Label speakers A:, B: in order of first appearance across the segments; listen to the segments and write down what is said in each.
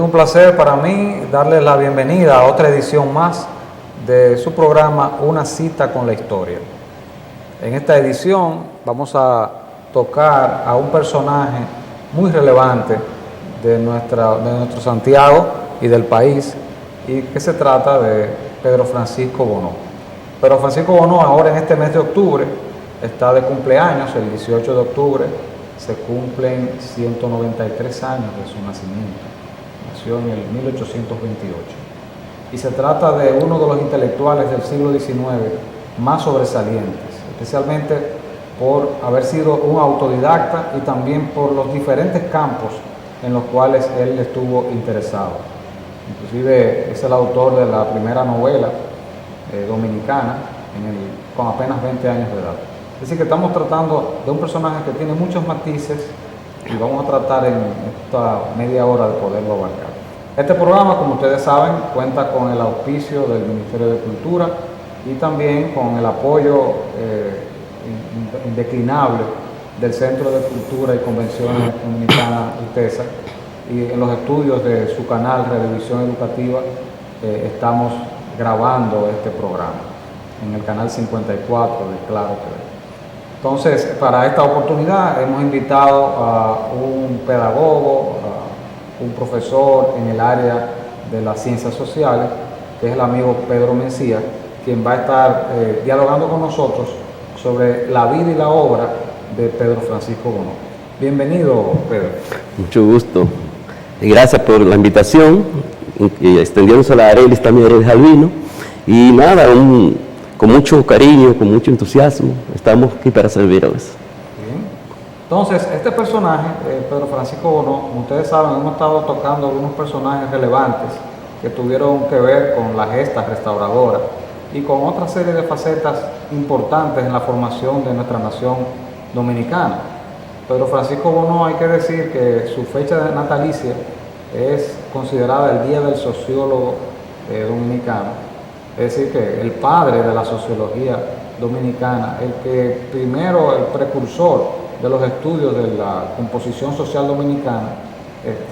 A: un placer para mí darles la bienvenida a otra edición más de su programa Una cita con la historia. En esta edición vamos a tocar a un personaje muy relevante de nuestro Santiago y del país, y que se trata de Pedro Francisco Bono. Pedro Francisco Bono ahora en este mes de octubre está de cumpleaños. El 18 de octubre se cumplen 193 años de su nacimiento. Nació en el 1828. Y se trata de uno de los intelectuales del siglo XIX más sobresalientes, especialmente por haber sido un autodidacta y también por los diferentes campos en los cuales él estuvo interesado. Inclusive es el autor de la primera novela dominicana con apenas 20 años de edad. Es decir, que estamos tratando de un personaje que tiene muchos matices y vamos a tratar en esta media hora de poderlo abarcar. Este programa, como ustedes saben, cuenta con el auspicio del Ministerio de Cultura y también con el apoyo indeclinable del Centro de Cultura y Convenciones Dominicanas, UTESA, y en los estudios de su canal Redivisión Educativa estamos grabando este programa en el canal 54 de Claro TV. Entonces, para esta oportunidad hemos invitado a un pedagogo, a un profesor en el área de las ciencias sociales, que es el amigo Pedro Mencía, quien va a estar dialogando con nosotros sobre la vida y la obra de Pedro Francisco Bono. Bienvenido, Pedro.
B: Mucho gusto. Gracias por la invitación, extendiéndose a Arelis, también Arelis Albino. Y nada, con mucho cariño, con mucho entusiasmo, estamos aquí para servirles.
A: Bien. Entonces, este personaje, Pedro Francisco Bono, como ustedes saben, hemos estado tocando algunos personajes relevantes que tuvieron que ver con la gesta restauradora y con otra serie de facetas importantes en la formación de nuestra nación dominicana. Pedro Francisco Bono, hay que decir que su fecha de natalicia es considerada el Día del Sociólogo Dominicano. Es decir, que el padre de la sociología dominicana, el precursor de los estudios de la composición social dominicana,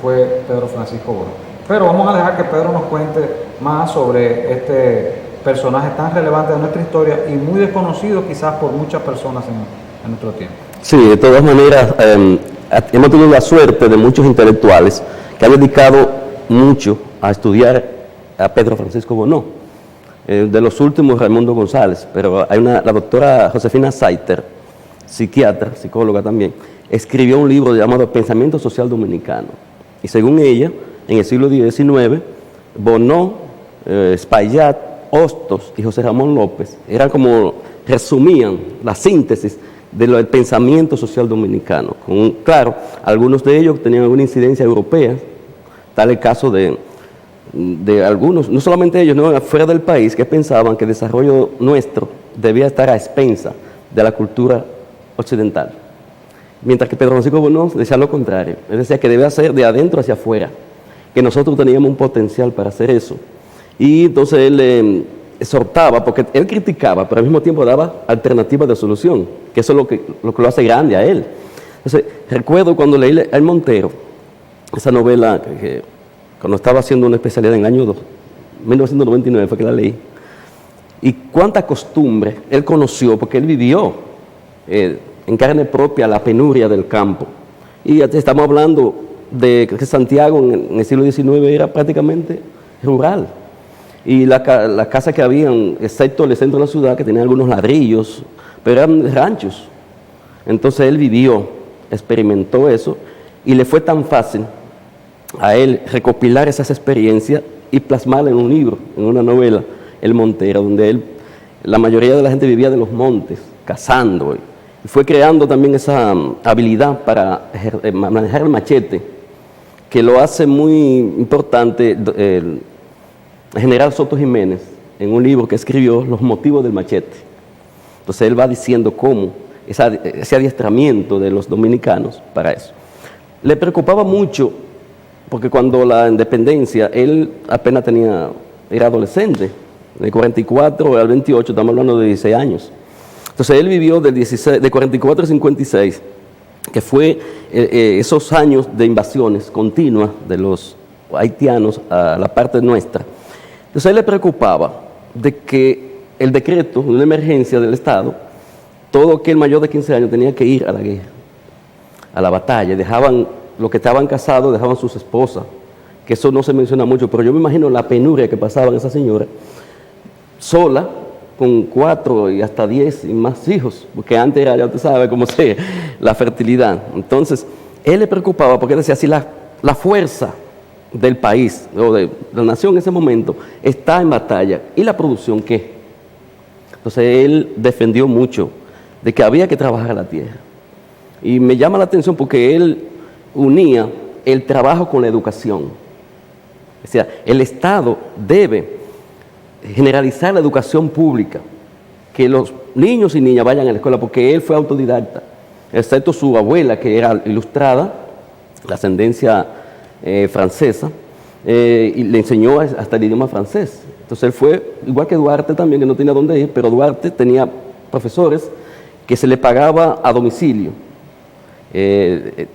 A: fue Pedro Francisco Bono. Pero vamos a dejar que Pedro nos cuente más sobre este personaje tan relevante de nuestra historia y muy desconocido quizás por muchas personas en nuestro tiempo.
B: Sí, de todas maneras, hemos tenido la suerte de muchos intelectuales que han dedicado mucho a estudiar a Pedro Francisco Bono. De los últimos, Raimundo González, pero hay la doctora Josefina Saiter, psiquiatra, psicóloga también, escribió un libro llamado Pensamiento Social Dominicano. Y según ella, en el siglo XIX, Bono, Espaillat, Hostos y José Ramón López resumían la síntesis del pensamiento social dominicano. Claro, algunos de ellos tenían alguna incidencia europea, tal el caso de algunos, no solamente ellos, no, fuera del país, que pensaban que el desarrollo nuestro debía estar a expensa de la cultura occidental. Mientras que Pedro Francisco Bono decía lo contrario, él decía que debía ser de adentro hacia afuera, que nosotros teníamos un potencial para hacer eso. Y entonces él exhortaba, porque él criticaba, pero al mismo tiempo daba alternativas de solución, que eso es lo que lo hace grande a él. Entonces, recuerdo cuando leí a El Montero, esa novela cuando estaba haciendo una especialidad en el año 1999 fue que la leí, y cuánta costumbre él conoció, porque él vivió en carne propia la penuria del campo. Y estamos hablando de que Santiago en el siglo XIX era prácticamente rural, y las casas que habían, excepto el centro de la ciudad, que tenían algunos ladrillos, pero eran ranchos. Entonces él vivió, experimentó eso, y le fue tan fácil a él recopilar esas experiencias y plasmarlas en un libro, en una novela, El Montero, donde la mayoría de la gente vivía de los montes, cazando, y fue creando también esa habilidad para manejar el machete, que lo hace muy importante el general Soto Jiménez, en un libro que escribió, Los motivos del machete. Entonces él va diciendo cómo ese adiestramiento de los dominicanos para eso. Le preocupaba mucho, porque cuando la independencia, él apenas era adolescente, de 44 al 28, estamos hablando de 16 años. Entonces él vivió de 44 a 56, que fue esos años de invasiones continuas de los haitianos a la parte nuestra. Entonces a él le preocupaba de que el decreto de una emergencia del Estado, todo aquel mayor de 15 años tenía que ir a la guerra, a la batalla. Dejaban, los que estaban casados dejaban sus esposas, que eso no se menciona mucho, pero yo me imagino la penuria que pasaban esas señoras, sola, con 4 y hasta 10 y más hijos, porque antes era, ya usted sabe cómo sea, la fertilidad. Entonces, él le preocupaba porque decía, si la fuerza del país o de la nación en ese momento está en batalla, ¿y la producción qué? Entonces, él defendió mucho de que había que trabajar la tierra. Y me llama la atención porque él unía el trabajo con la educación. O sea, el Estado debe generalizar la educación pública, que los niños y niñas vayan a la escuela, porque él fue autodidacta, excepto su abuela, que era ilustrada, la ascendencia francesa, y le enseñó hasta el idioma francés. Entonces él fue, igual que Duarte también, que no tenía dónde ir, pero Duarte tenía profesores que se le pagaba a domicilio.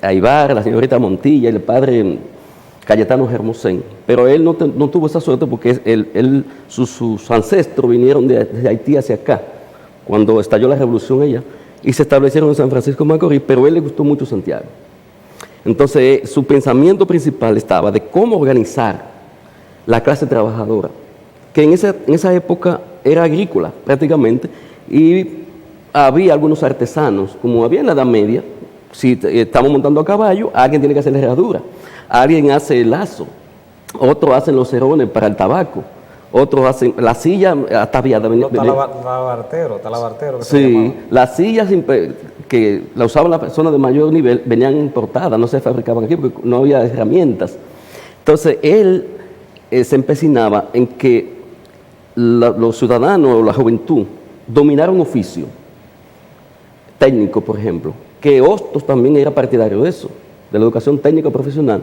B: A Ibar, la señorita Montilla, el padre Cayetano Hermosén, pero él no tuvo esa suerte porque sus ancestros vinieron de Haití hacia acá, cuando estalló la revolución allá, y se establecieron en San Francisco de Macorís, pero a él le gustó mucho Santiago. Entonces, su pensamiento principal estaba de cómo organizar la clase trabajadora, que en esa época era agrícola prácticamente, y había algunos artesanos, como había en la Edad Media. Si estamos montando a caballo, alguien tiene que hacer la herradura, alguien hace el lazo, otros hacen los cerones para el tabaco, otros hacen la silla ataviada.
A: Talabartero.
B: Sí, las sillas que la usaban las personas de mayor nivel venían importadas, no se fabricaban aquí porque no había herramientas. Entonces él se empecinaba en que los ciudadanos o la juventud dominaran un oficio técnico, por ejemplo, que Hostos también era partidario de eso, de la educación técnica profesional,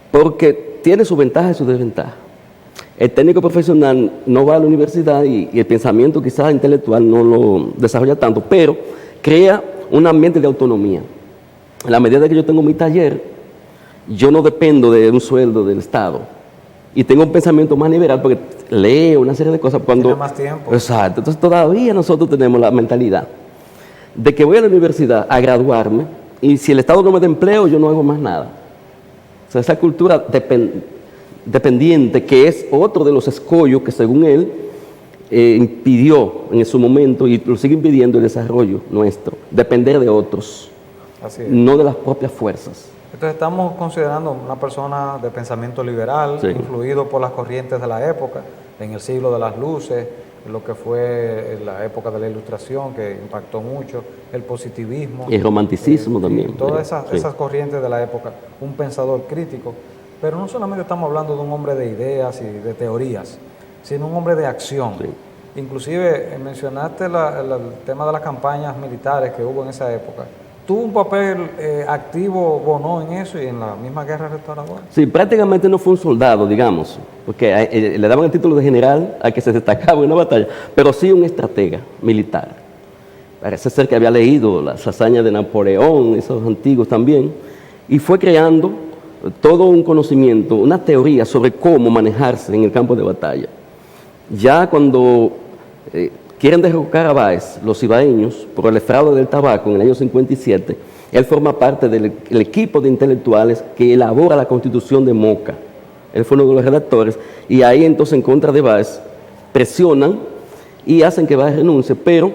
B: porque tiene sus ventajas y sus desventajas. El técnico profesional no va a la universidad y el pensamiento quizás intelectual no lo desarrolla tanto, pero crea un ambiente de autonomía. En la medida que yo tengo mi taller, yo no dependo de un sueldo del Estado y tengo un pensamiento más liberal porque leo una serie de cosas cuando...
A: Tiene más tiempo.
B: Exacto. Entonces todavía nosotros tenemos la mentalidad de que voy a la universidad a graduarme y si el Estado no me da empleo, yo no hago más nada. O sea, esa cultura dependiente, que es otro de los escollos que según él impidió en su momento y lo sigue impidiendo el desarrollo nuestro, depender de otros,
A: Así es.
B: no de las propias fuerzas.
A: Entonces estamos considerando una persona de pensamiento liberal,
B: Sí.
A: influido por las corrientes de la época, en el siglo de las luces, lo que fue la época de la Ilustración, que impactó mucho, el positivismo.
B: Y el romanticismo también.
A: Todas
B: Sí.
A: esas corrientes de la época, un pensador crítico. Pero no solamente estamos hablando de un hombre de ideas y de teorías, sino un hombre de acción.
B: Sí.
A: Inclusive mencionaste el tema de las campañas militares que hubo en esa época. ¿Tuvo un papel activo Bonó en eso y en la misma guerra restauradora?
B: Sí, prácticamente no fue un soldado, digamos, porque le daban el título de general al que se destacaba en una batalla, pero sí un estratega militar. Parece ser que había leído las hazañas de Napoleón, esos antiguos también, y fue creando todo un conocimiento, una teoría sobre cómo manejarse en el campo de batalla. Ya cuando quieren derrocar a Báez, los ibaeños, por el fraude del tabaco en el año 57, él forma parte del equipo de intelectuales que elabora la Constitución de Moca. Él fue uno de los redactores, y ahí entonces en contra de Báez presionan y hacen que Báez renuncie, pero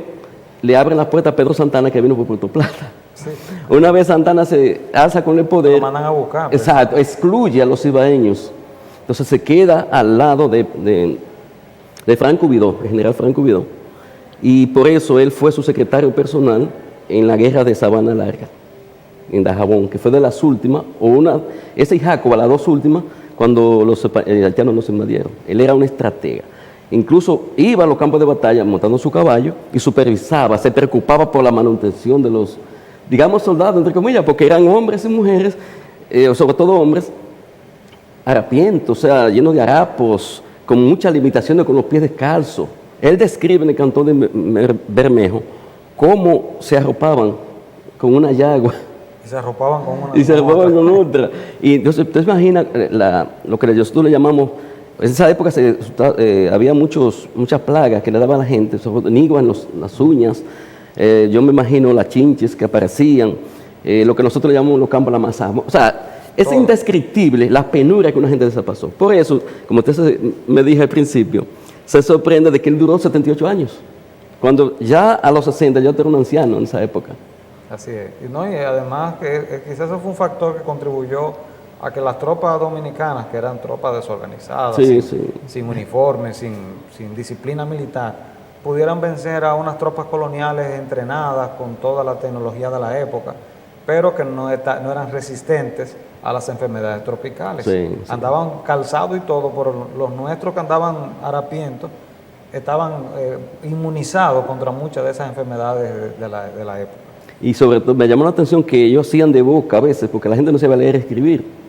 B: le abren las puertas a Pedro Santana, que vino por Puerto Plata.
A: Sí.
B: Una vez Santana se alza con el poder,
A: Lo mandan a buscar. Pues.
B: exacto, excluye a los ibaeños. Entonces se queda al lado de Franco Vidó, el general Franco Vidó. Y por eso él fue su secretario personal en la guerra de Sabana Larga, en Dajabón, que fue de las últimas, esa y Jacoba, las dos últimas, cuando los haitianos nos invadieron. Él era un estratega. Incluso iba a los campos de batalla montando su caballo y supervisaba, se preocupaba por la manutención de los, digamos, soldados, entre comillas, porque eran hombres y mujeres, sobre todo hombres, harapientos, o sea, llenos de harapos, con muchas limitaciones, con los pies descalzos. Él describe en el cantón de Bermejo cómo se arropaban con una yagua
A: Y se arropaban con una.
B: Y se arropaban con otra. Y entonces, usted se imagina lo que nosotros le llamamos. En esa época había muchas plagas que le daban a la gente, nigua en las uñas. Yo me imagino las chinches que aparecían, lo que nosotros le llamamos los campos de la masa. O sea, es indescriptible la penuria que una gente se pasó. Por eso, como usted me dijo al principio, se sorprende de que él duró 78 años. Cuando ya a los 60 ya era un anciano en esa época.
A: Así es. Y además que quizás eso fue un factor que contribuyó a que las tropas dominicanas, que eran tropas desorganizadas, sin uniforme, sin disciplina militar, pudieran vencer a unas tropas coloniales entrenadas con toda la tecnología de la época, pero que no eran resistentes a las enfermedades tropicales. Andaban calzados y todo, pero los nuestros que andaban harapientos estaban inmunizados contra muchas de esas enfermedades de la época.
B: Y sobre todo me llamó la atención que ellos hacían de boca a veces, porque la gente no sabía leer y escribir.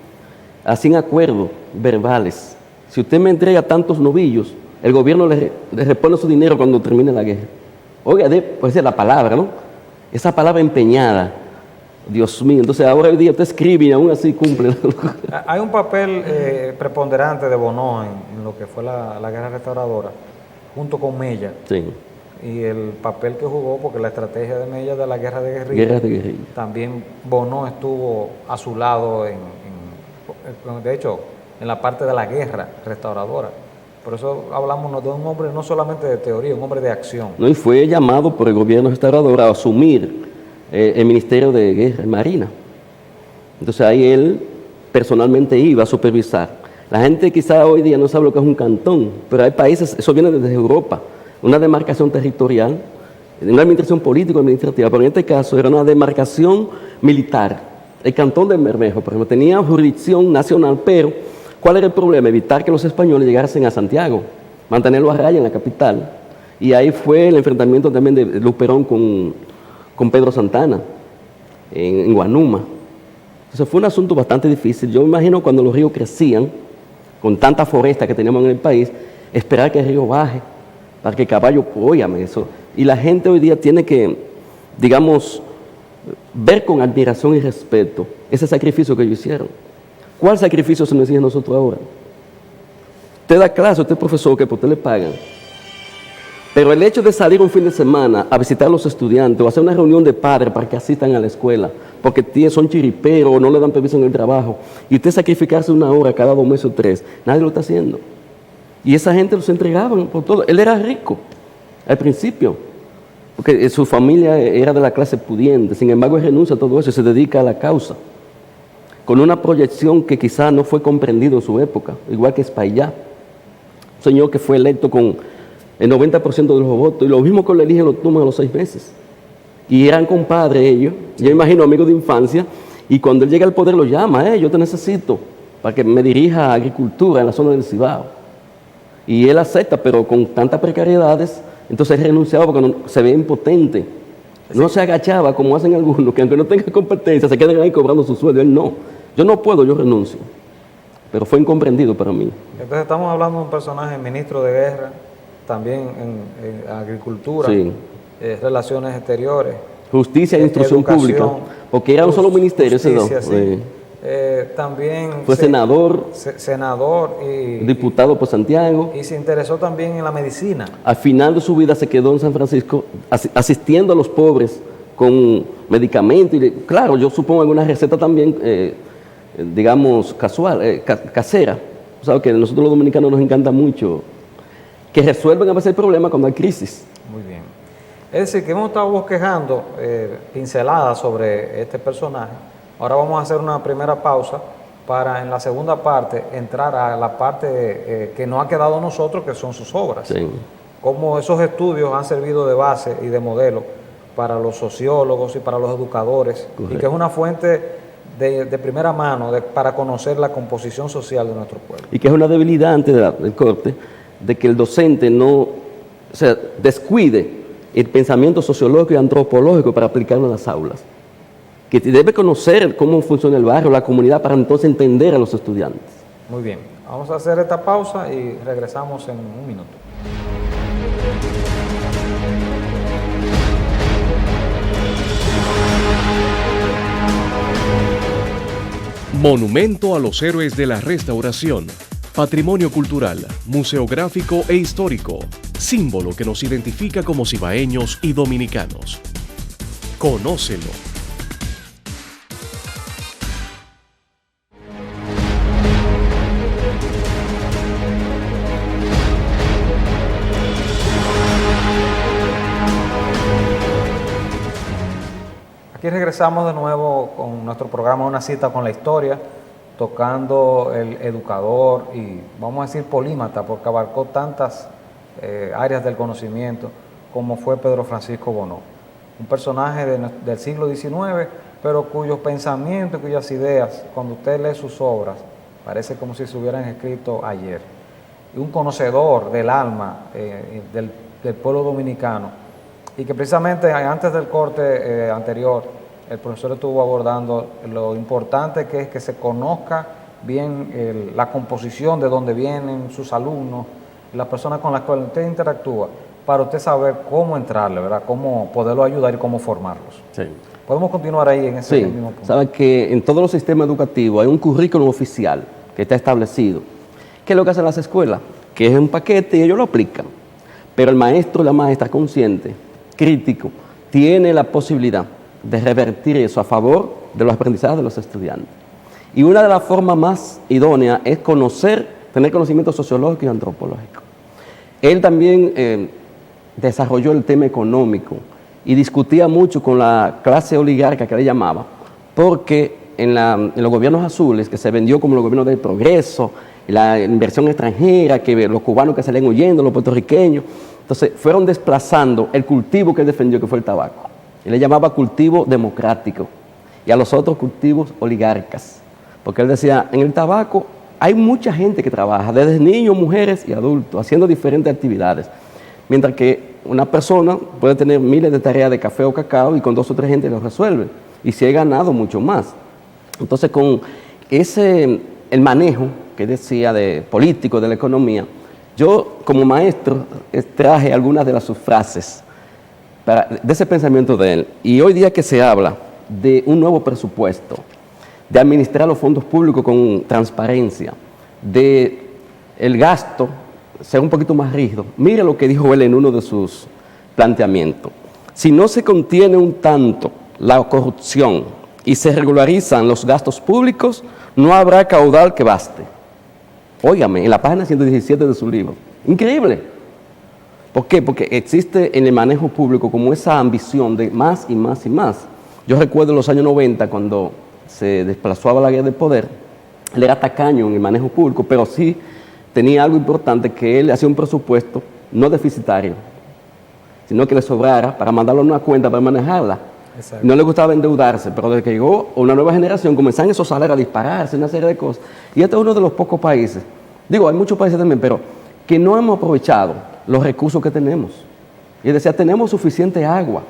B: Hacían acuerdos verbales. Si usted me entrega tantos novillos, el gobierno le repone su dinero cuando termine la guerra. Oiga, puede ser la palabra, ¿no? Esa palabra empeñada. Dios mío, entonces ahora hoy día usted escribe y aún así cumple.
A: Hay un papel preponderante de Bonó en lo que fue la guerra restauradora, junto con Mella.
B: Sí.
A: Y el papel que jugó, porque la estrategia de Mella de la guerra de guerrilla. También Bonó estuvo a su lado, de hecho, en la parte de la guerra restauradora. Por eso hablamos de un hombre no solamente de teoría, un hombre de acción.
B: No, y fue llamado por el gobierno restaurador a asumir el Ministerio de Guerra y Marina. Entonces ahí él personalmente iba a supervisar. La gente quizá hoy día no sabe lo que es un cantón, pero hay países, eso viene desde Europa, una demarcación territorial, una administración político-administrativa, pero en este caso era una demarcación militar. El cantón de Bermejo, por ejemplo, tenía jurisdicción nacional, pero ¿cuál era el problema? Evitar que los españoles llegasen a Santiago, mantenerlo a raya en la capital. Y ahí fue el enfrentamiento también de Luperón con Pedro Santana, en Guanuma. Entonces fue un asunto bastante difícil. Yo me imagino cuando los ríos crecían, con tanta foresta que teníamos en el país, esperar que el río baje, para que el caballo, óyame eso. Y la gente hoy día tiene que, digamos, ver con admiración y respeto ese sacrificio que ellos hicieron. ¿Cuál sacrificio se nos exige a nosotros ahora? Usted da clase, usted es profesor, que por usted le pagan. Pero el hecho de salir un fin de semana a visitar a los estudiantes o hacer una reunión de padres para que asistan a la escuela, porque son chiriperos o no le dan permiso en el trabajo, y usted sacrificarse una hora cada 2 meses o 3, nadie lo está haciendo. Y esa gente los entregaban por todo. Él era rico al principio, porque su familia era de la clase pudiente. Sin embargo, él renuncia a todo eso y se dedica a la causa, con una proyección que quizá no fue comprendido en su época, igual que Espaillá, un señor que fue electo con el 90% de los votos, y lo mismo que lo eligen lo toman a los 6 meses. Y eran compadres ellos, yo imagino amigos de infancia, y cuando él llega al poder lo llama, yo te necesito para que me dirija a agricultura en la zona del Cibao. Y él acepta, pero con tantas precariedades, entonces él renunciaba porque se ve impotente. No se agachaba como hacen algunos, que aunque no tengan competencia, se quedan ahí cobrando su sueldo. Él no. Yo no puedo, yo renuncio. Pero fue incomprendido para mí.
A: Entonces estamos hablando de un personaje, ministro de guerra, también en agricultura, relaciones exteriores,
B: justicia e instrucción pública, porque era un solo ministerio ese dos.
A: También
B: fue senador
A: y
B: diputado por Santiago,
A: y se interesó también en la medicina.
B: Al final de su vida se quedó en San Francisco asistiendo a los pobres con medicamentos y claro, yo supongo alguna receta también digamos casual, casera. O sea, que a nosotros los dominicanos nos encanta mucho que resuelvan a veces el problema cuando hay crisis.
A: Muy bien. Es decir, que hemos estado bosquejando pinceladas sobre este personaje. Ahora vamos a hacer una primera pausa para en la segunda parte entrar a la parte que nos ha quedado a nosotros, que son sus obras.
B: Sí.
A: Cómo esos estudios han servido de base y de modelo para los sociólogos y para los educadores. Correcto. Y que es una fuente de primera mano para conocer la composición social de nuestro pueblo.
B: Y que es una debilidad antes del corte, de que el docente no descuide el pensamiento sociológico y antropológico para aplicarlo en las aulas. Que debe conocer cómo funciona el barrio, la comunidad, para entonces entender a los estudiantes.
A: Muy bien, vamos a hacer esta pausa y regresamos en un minuto.
C: Monumento a los Héroes de la Restauración, patrimonio cultural, museográfico e histórico, símbolo que nos identifica como cibaeños y dominicanos. Conócelo.
A: Aquí regresamos de nuevo con nuestro programa Una cita con la historia, tocando el educador y vamos a decir polímata, porque abarcó tantas áreas del conocimiento como fue Pedro Francisco Bono, un personaje del siglo XIX, pero cuyos pensamientos, cuyas ideas, cuando usted lee sus obras, parece como si se hubieran escrito ayer. Y un conocedor del alma del pueblo dominicano, y que precisamente antes del corte anterior, el profesor estuvo abordando lo importante que es que se conozca bien la composición de dónde vienen sus alumnos, las personas con las cuales usted interactúa, para usted saber cómo entrarle, ¿verdad? Cómo poderlo ayudar y cómo formarlos.
B: Sí.
A: Podemos continuar ahí en ese mismo punto.
B: Sabe que en todos los sistemas educativos hay un currículum oficial que está establecido. ¿Qué es lo que hacen las escuelas? Que es un paquete y ellos lo aplican. Pero el maestro o la maestra consciente, crítico, tiene la posibilidad de revertir eso a favor de los aprendizajes de los estudiantes. Y una de las formas más idóneas es tener conocimiento sociológico y antropológico. Él también desarrolló el tema económico y discutía mucho con la clase oligarca que le llamaba, porque en los gobiernos azules, que se vendió como los gobiernos del progreso, la inversión extranjera, que los cubanos que salían huyendo, los puertorriqueños, entonces fueron desplazando el cultivo que él defendió, que fue el tabaco. Él le llamaba cultivo democrático y a los otros cultivos oligarcas, porque él decía, en el tabaco hay mucha gente que trabaja, desde niños, mujeres y adultos, haciendo diferentes actividades, mientras que una persona puede tener miles de tareas de café o cacao y con 2 o 3 gente lo resuelve, y se ha ganado mucho más. Entonces, con el manejo que decía de político de la economía, yo como maestro traje algunas de sus frases de ese pensamiento de él. Y hoy día que se habla de un nuevo presupuesto, de administrar los fondos públicos con transparencia, de el gasto ser un poquito más rígido, mire lo que dijo él en uno de sus planteamientos. Si no se contiene un tanto la corrupción y se regularizan los gastos públicos, no habrá caudal que baste. Óigame, en la página 117 de su libro. Increíble. ¿Por qué? Porque existe en el manejo público como esa ambición de más y más y más. Yo recuerdo en los años 90, cuando se desplazó a Balaguer del poder, él era tacaño en el manejo público, pero sí tenía algo importante, que él hacía un presupuesto no deficitario, sino que le sobrara para mandarlo a una cuenta para manejarla. Exacto. No le gustaba endeudarse, pero desde que llegó una nueva generación comenzaron esos salarios a dispararse, una serie de cosas. Y este es uno de los pocos países, digo, hay muchos países también, pero que no hemos aprovechado los recursos que tenemos. Y decía, tenemos suficiente agua.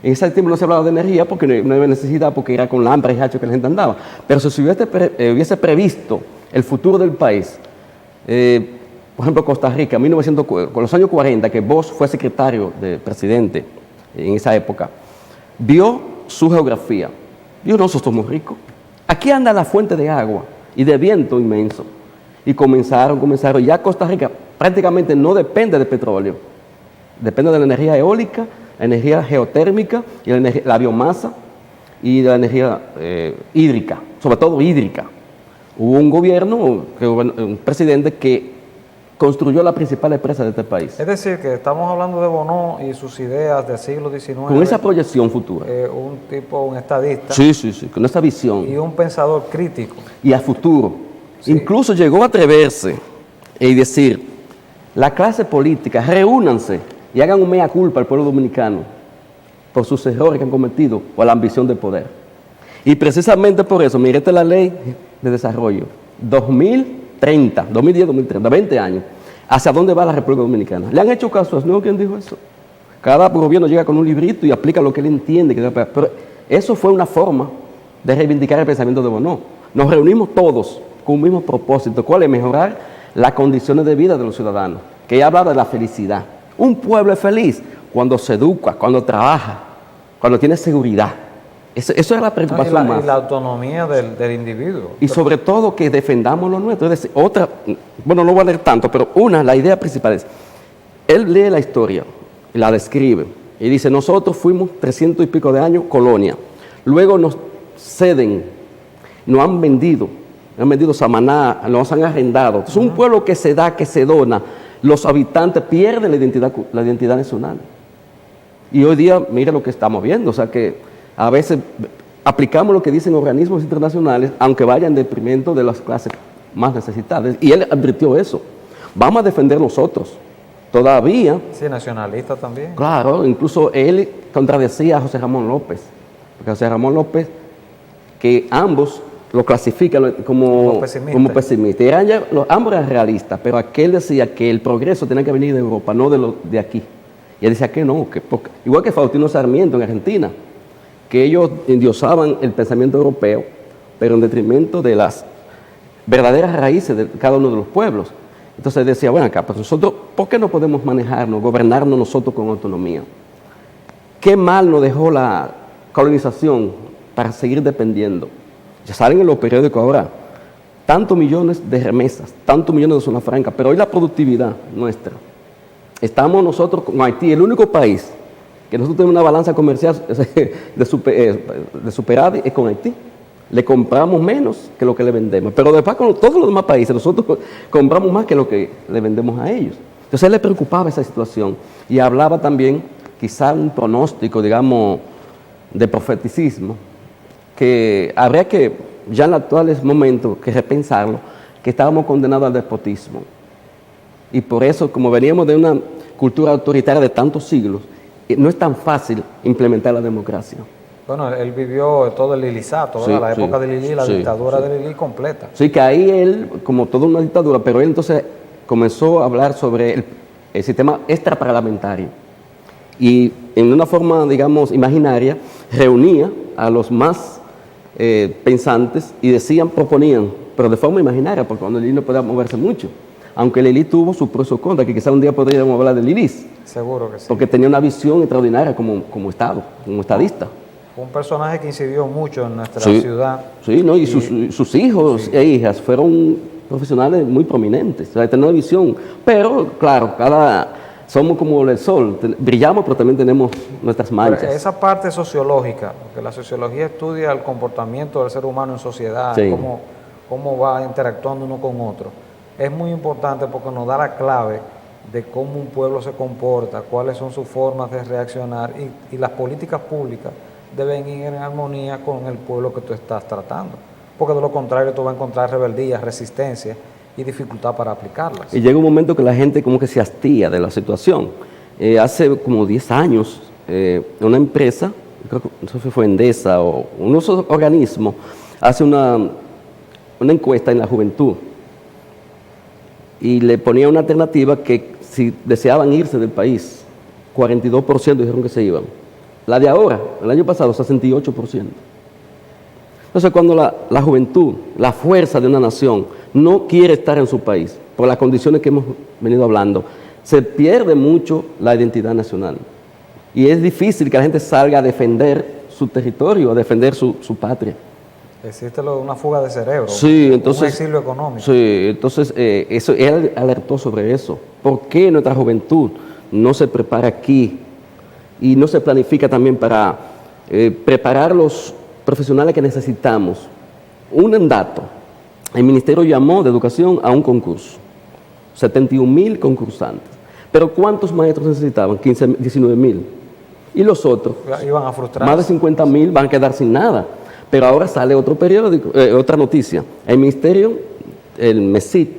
B: En ese tiempo no se hablaba de energía porque no había necesidad, porque era con lámparas y hachos que la gente andaba. Pero si se hubiese previsto el futuro del país, por ejemplo, Costa Rica, con los años 40, que Bosch fue secretario de presidente en esa época, vio su geografía. Vio, nosotros somos ricos. Aquí anda la fuente de agua y de viento inmenso. Y comenzaron. Ya Costa Rica prácticamente no depende de petróleo. Depende de la energía eólica, la energía geotérmica, y la biomasa y de la energía hídrica, sobre todo hídrica. Hubo un gobierno, un presidente que construyó la principal empresa de este país.
A: Es decir, que estamos hablando de Bono y sus ideas del siglo XIX.
B: Con esa proyección futura.
A: Un estadista.
B: Sí, con esa visión.
A: Y un pensador crítico.
B: Y a futuro.
A: Sí.
B: Incluso llegó a atreverse y decir, la clase política, reúnanse y hagan un mea culpa al pueblo dominicano por sus errores que han cometido o la ambición de poder. Y precisamente por eso, mire, esta es la ley de desarrollo 2010-2030, 20 años. ¿Hacia dónde va la República Dominicana? ¿Le han hecho caso a Snow? ¿Quién dijo eso? Cada gobierno llega con un librito y aplica lo que él entiende. Pero eso fue una forma de reivindicar el pensamiento de Bono. Nos reunimos todos con un mismo propósito. ¿Cuál es? Mejorar las condiciones de vida de los ciudadanos. Que ella hablaba de la felicidad. Un pueblo es feliz cuando se educa, cuando trabaja, cuando tiene seguridad. Eso era la preocupación más.
A: Y la autonomía del individuo.
B: Y sobre todo que defendamos lo nuestro. Es decir, otra, bueno, no voy a leer tanto, pero la idea principal es, él lee la historia, la describe, y dice, nosotros fuimos 300 y pico de años colonia, luego nos ceden, nos han vendido Samaná, nos han arrendado. Entonces, un pueblo que se da, que se dona, los habitantes pierden la identidad nacional. Y hoy día, mira lo que estamos viendo, o sea que a veces aplicamos lo que dicen organismos internacionales, aunque vayan en detrimento de las clases más necesitadas. Y él advirtió eso. Vamos a defender nosotros. Todavía.
A: Sí, nacionalista también.
B: Claro, incluso él contradecía a José Ramón López. Porque José Ramón López, que ambos lo clasifican como pesimista. Ambos eran realistas, pero aquel decía que el progreso tenía que venir de Europa, no de aquí. Y él decía que no, igual que Faustino Sarmiento en Argentina, que ellos endiosaban el pensamiento europeo, pero en detrimento de las verdaderas raíces de cada uno de los pueblos. Entonces decía, bueno, acá, pues nosotros, ¿por qué no podemos manejarnos, gobernarnos nosotros con autonomía? ¿Qué mal nos dejó la colonización para seguir dependiendo? Ya salen en los periódicos ahora, tantos millones de remesas, tantos millones de zona franca, pero hoy la productividad nuestra. Estamos nosotros con Haití, el único país que nosotros tenemos una balanza comercial de superávit es con Haití. Le compramos menos que lo que le vendemos. Pero después con todos los demás países nosotros compramos más que lo que le vendemos a ellos. Entonces a él le preocupaba esa situación y hablaba también quizá un pronóstico, digamos, de profeticismo, que habría que, ya en los actuales momentos, que repensarlo, que estábamos condenados al despotismo. Y por eso, como veníamos de una cultura autoritaria de tantos siglos, no es tan fácil implementar la democracia.
A: Bueno, él vivió todo el lilizato,
B: sí,
A: la época de Lili, la dictadura
B: sí.
A: de Lili completa.
B: Sí, que ahí él, como toda una dictadura, pero él entonces comenzó a hablar sobre el sistema extraparlamentario. Y en una forma, digamos, imaginaria, reunía a los más pensantes y proponían, pero de forma imaginaria, porque cuando Lili no podía moverse mucho. Aunque Lili tuvo su pro y su contra, que quizá un día podríamos hablar de Lilis.
A: Seguro que sí.
B: Porque tenía una visión extraordinaria como Estado, como estadista.
A: Fue un personaje que incidió mucho en nuestra ciudad.
B: Sí, ¿no? Y sus hijos e hijas fueron profesionales muy prominentes, o sea, tenían una visión. Pero, claro, somos como el sol, brillamos, pero también tenemos nuestras manchas.
A: Pero esa parte sociológica, porque la sociología estudia el comportamiento del ser humano en sociedad, cómo va interactuando uno con otro. Es muy importante porque nos da la clave de cómo un pueblo se comporta, cuáles son sus formas de reaccionar y las políticas públicas deben ir en armonía con el pueblo que tú estás tratando. Porque de lo contrario tú vas a encontrar rebeldía, resistencia y dificultad para aplicarlas. Y
B: llega un momento que la gente como que se hastía de la situación. Hace como 10 años, una empresa, creo que no sé si fue Endesa o unos organismos, hace una encuesta en la juventud. Y le ponía una alternativa que si deseaban irse del país, 42% dijeron que se iban. La de ahora, el año pasado, 68%. Entonces, cuando la juventud, la fuerza de una nación, no quiere estar en su país, por las condiciones que hemos venido hablando, se pierde mucho la identidad nacional. Y es difícil que la gente salga a defender su territorio, a defender su patria.
A: Existe una fuga de cerebro,
B: sí, entonces,
A: un exilio económico.
B: Sí, entonces él alertó sobre eso. ¿Por qué nuestra juventud no se prepara aquí y no se planifica también para preparar los profesionales que necesitamos? Un dato, el Ministerio llamó de Educación a un concurso, 71,000 concursantes. Pero ¿cuántos maestros necesitaban? 19,000. Y los otros,
A: iban a frustrar.
B: Más de 50,000 van a quedar sin nada. Pero ahora sale otro periódico, otra noticia. El Ministerio, el MESID,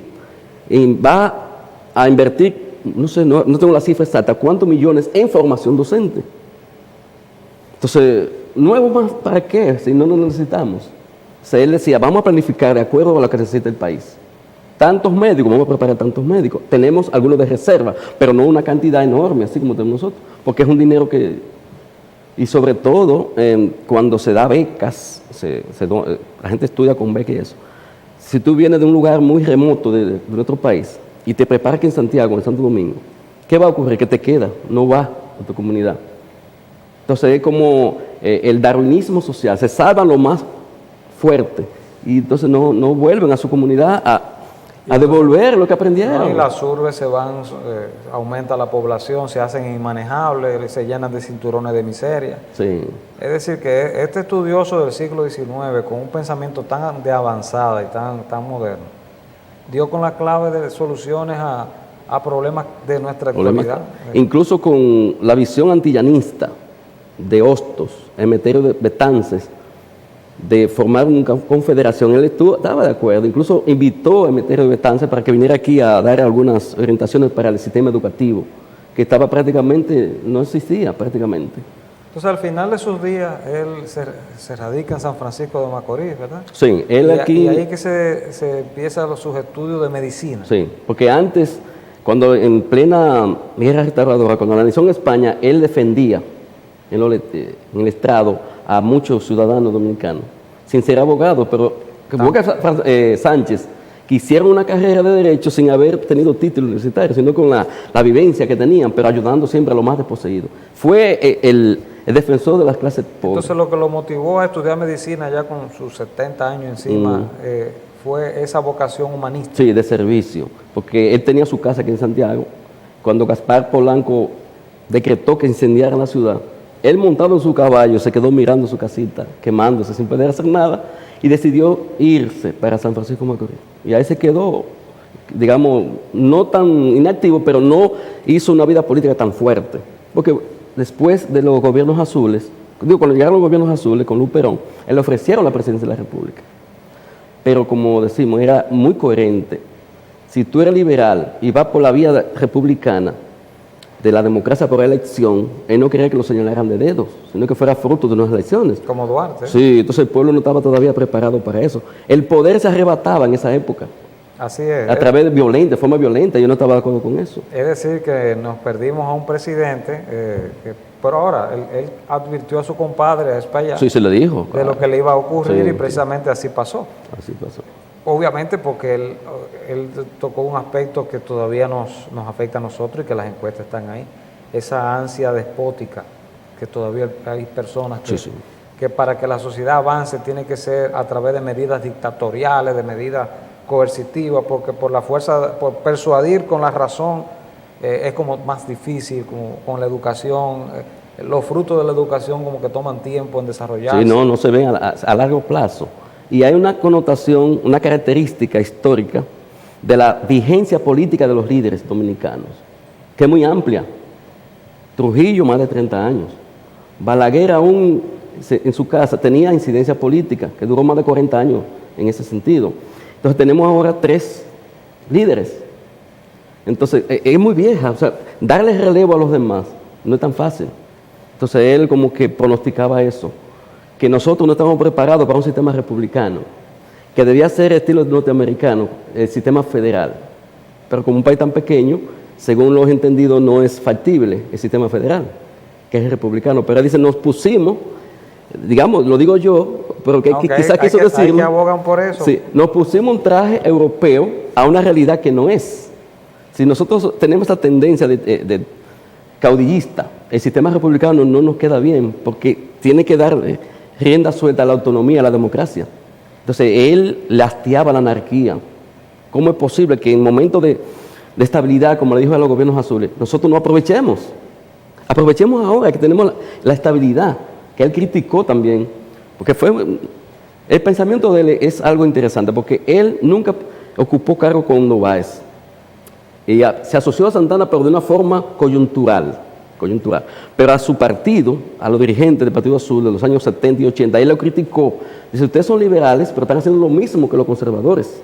B: va a invertir, no tengo la cifra exacta, ¿cuántos millones en formación docente? Entonces, ¿nuevo más para qué? Si no lo necesitamos. O sea, él decía, vamos a planificar de acuerdo a lo que necesita el país. Tantos médicos, vamos a preparar tantos médicos. Tenemos algunos de reserva, pero no una cantidad enorme, así como tenemos nosotros, porque es un dinero que... Y sobre todo, cuando se da becas, la gente estudia con becas y eso. Si tú vienes de un lugar muy remoto de nuestro país y te preparas aquí en Santiago, en Santo Domingo, ¿qué va a ocurrir? Que te queda, no va a tu comunidad. Entonces es como el darwinismo social, se salvan lo más fuerte y entonces no vuelven a su comunidad a devolver lo que aprendieron.
A: No, y las urbes se van, aumenta la población, se hacen inmanejables, se llenan de cinturones de miseria.
B: Sí.
A: Es decir, que este estudioso del siglo XIX, con un pensamiento tan de avanzada y tan moderno, dio con la clave de soluciones a problemas de nuestra actualidad.
B: Incluso con la visión antillanista de Hostos, Emeterio de Betances, de formar una confederación, él estaba de acuerdo, incluso invitó a Emeterio de Betances para que viniera aquí a dar algunas orientaciones para el sistema educativo, que estaba prácticamente, no existía prácticamente.
A: Entonces, al final de sus días, él se radica en San Francisco de Macorís, ¿verdad?
B: Sí, él aquí...
A: Y ahí es que se empiezan sus estudios de medicina.
B: Sí, porque antes, cuando en plena guerra restauradora, cuando la nación España, él defendía en el estrado a muchos ciudadanos dominicanos, sin ser abogado, pero como que Sánchez quisieron una carrera de derecho sin haber tenido título universitario, sino con la vivencia que tenían, pero ayudando siempre a los más desposeídos. Fue el defensor de las clases pobres.
A: Entonces lo que lo motivó a estudiar medicina ya con sus 70 años encima fue esa vocación humanista.
B: Sí, de servicio, porque él tenía su casa aquí en Santiago. Cuando Gaspar Polanco decretó que incendiaran la ciudad, él montado en su caballo se quedó mirando su casita, quemándose sin poder hacer nada, y decidió irse para San Francisco de Macorís. Y ahí se quedó, digamos, no tan inactivo, pero no hizo una vida política tan fuerte. Porque después de los gobiernos azules, cuando llegaron los gobiernos azules con Luperón, él le ofrecieron la presidencia de la República. Pero como decimos, era muy coherente. Si tú eres liberal y vas por la vía republicana, de la democracia por elección, él no quería que lo señalaran de dedos, sino que fuera fruto de unas elecciones.
A: Como Duarte.
B: Sí, entonces el pueblo no estaba todavía preparado para eso. El poder se arrebataba en esa época.
A: Así es.
B: A través de forma violenta, yo no estaba de acuerdo con eso.
A: Es decir, que nos perdimos a un presidente, pero ahora él advirtió a su compadre, a España,
B: Sí, se le dijo.
A: de lo que le iba a ocurrir,
B: Sí,
A: y precisamente así pasó.
B: Así pasó.
A: Obviamente porque él tocó un aspecto que todavía nos afecta a nosotros y que las encuestas están ahí. Esa ansia despótica que todavía hay personas que para que la sociedad avance tiene que ser a través de medidas dictatoriales, de medidas coercitivas, porque por la fuerza, por persuadir con la razón es como más difícil, como con la educación. Los frutos de la educación como que toman tiempo en desarrollarse.
B: Sí, no se ven a largo plazo. Y hay una connotación, una característica histórica de la vigencia política de los líderes dominicanos, que es muy amplia. Trujillo, más de 30 años. Balaguer aún en su casa tenía incidencia política, que duró más de 40 años en ese sentido. Entonces tenemos ahora 3 líderes. Entonces es muy vieja, o sea, darle relevo a los demás no es tan fácil. Entonces él como que pronosticaba eso, que nosotros no estamos preparados para un sistema republicano, que debía ser estilo norteamericano, el sistema federal. Pero como un país tan pequeño, según los entendidos, no es factible el sistema federal, que es el republicano. Pero él dice, nos pusimos, digamos, lo digo yo, pero que quizás quiso decirlo.
A: Hay que abogan por eso.
B: Sí, nos pusimos un traje europeo a una realidad que no es. Si nosotros tenemos esta tendencia de caudillista, el sistema republicano no nos queda bien, porque tiene que darle rienda suelta a la autonomía, a la democracia. Entonces, él lastiaba la anarquía. ¿Cómo es posible que en momentos de estabilidad, como le dijo a los gobiernos azules, nosotros no aprovechemos? Aprovechemos ahora que tenemos la estabilidad, que él criticó también, porque el pensamiento de él es algo interesante, porque él nunca ocupó cargo con Nováez. Se asoció a Santana, pero de una forma coyuntural. Pero a su partido, a los dirigentes del Partido Azul de los años 70 y 80, él lo criticó. Dice, ustedes son liberales, pero están haciendo lo mismo que los conservadores,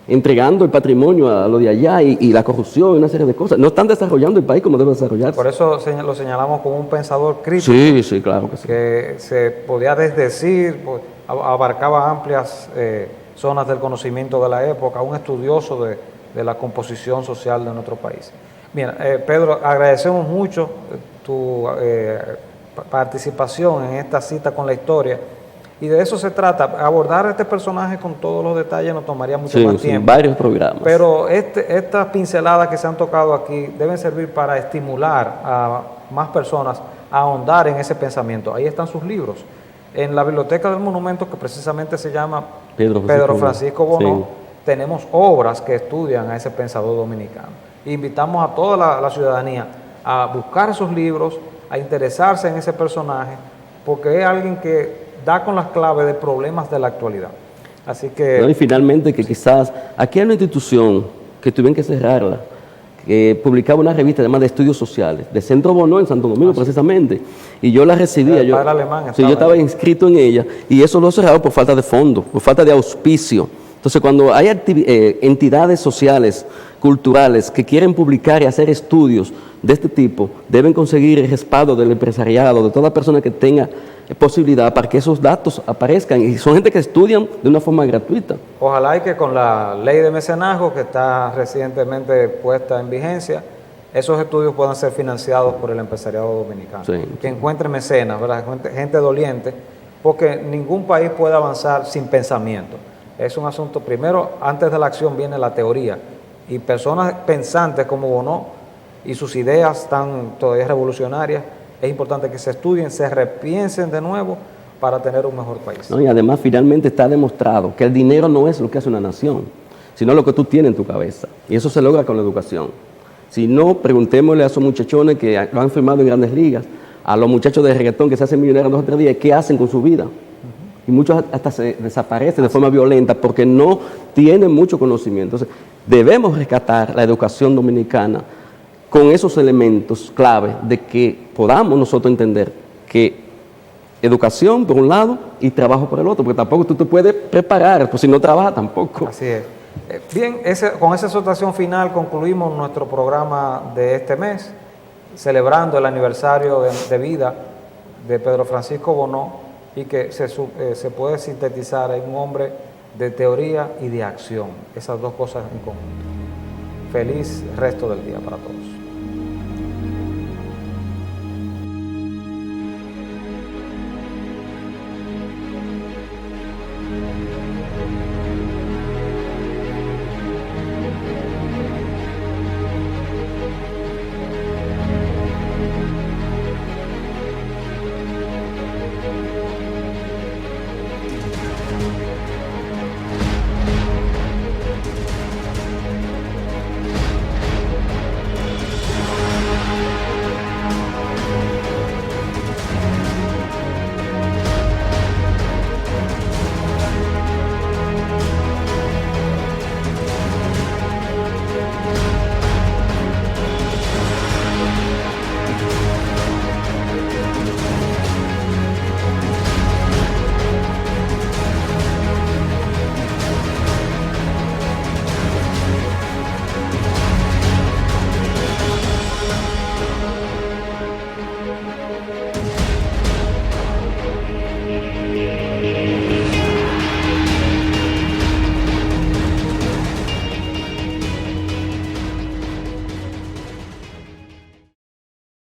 B: entregando el patrimonio a lo de allá y la corrupción y una serie de cosas. No están desarrollando el país como debe desarrollarse.
A: Por eso lo señalamos como un pensador crítico.
B: Sí, claro que sí.
A: Que se podía desdecir, abarcaba amplias zonas del conocimiento de la época, un estudioso de la composición social de nuestro país. Mira, Pedro, agradecemos mucho tu participación en esta cita con la historia, y de eso se trata. Abordar a este personaje con todos los detalles nos tomaría mucho más tiempo.
B: Varios programas.
A: Pero estas pinceladas que se han tocado aquí deben servir para estimular a más personas ahondar en ese pensamiento. Ahí están sus libros. En la Biblioteca del Monumento, que precisamente se llama Pedro Francisco Bono, sí, tenemos obras que estudian a ese pensador dominicano. Invitamos a toda la ciudadanía a buscar esos libros, a interesarse en ese personaje, porque es alguien que da con las claves de problemas de la actualidad. Así que...
B: No, y finalmente que quizás aquí hay una institución que tuvieron que cerrarla, que publicaba una revista llamada de Estudios Sociales, de Centro Bono en Santo Domingo precisamente, y yo la recibía, yo estaba inscrito en ella, y eso lo cerraron por falta de fondos, por falta de auspicio. Entonces, cuando hay entidades sociales, culturales, que quieren publicar y hacer estudios de este tipo, deben conseguir el respaldo del empresariado, de toda persona que tenga posibilidad para que esos datos aparezcan. Y son gente que estudian de una forma gratuita.
A: Ojalá y que con la ley de mecenazgo, que está recientemente puesta en vigencia, esos estudios puedan ser financiados por el empresariado dominicano. Sí. Que encuentre mecenas, ¿verdad? Gente doliente, porque ningún país puede avanzar sin pensamiento. Es un asunto, primero, antes de la acción viene la teoría, y personas pensantes como Bono y sus ideas tan todavía revolucionarias, es importante que se estudien, se repiensen de nuevo para tener un mejor país.
B: No, y además finalmente está demostrado que el dinero no es lo que hace una nación, sino lo que tú tienes en tu cabeza, y eso se logra con la educación. Si no, preguntémosle a esos muchachones que lo han firmado en Grandes Ligas, a los muchachos de reggaetón que se hacen millonarios 2 o 3 días, ¿qué hacen con su vida? Y muchos hasta se desaparecen de forma violenta porque no tienen mucho conocimiento. Entonces, debemos rescatar la educación dominicana con esos elementos clave de que podamos nosotros entender que educación por un lado y trabajo por el otro, porque tampoco tú te puedes preparar, pues si no trabajas tampoco.
A: Así es. Bien, con esa exhortación final concluimos nuestro programa de este mes, celebrando el aniversario de vida de Pedro Francisco Bono, y que se puede sintetizar en un hombre de teoría y de acción, esas dos cosas en conjunto. Feliz resto del día para todos.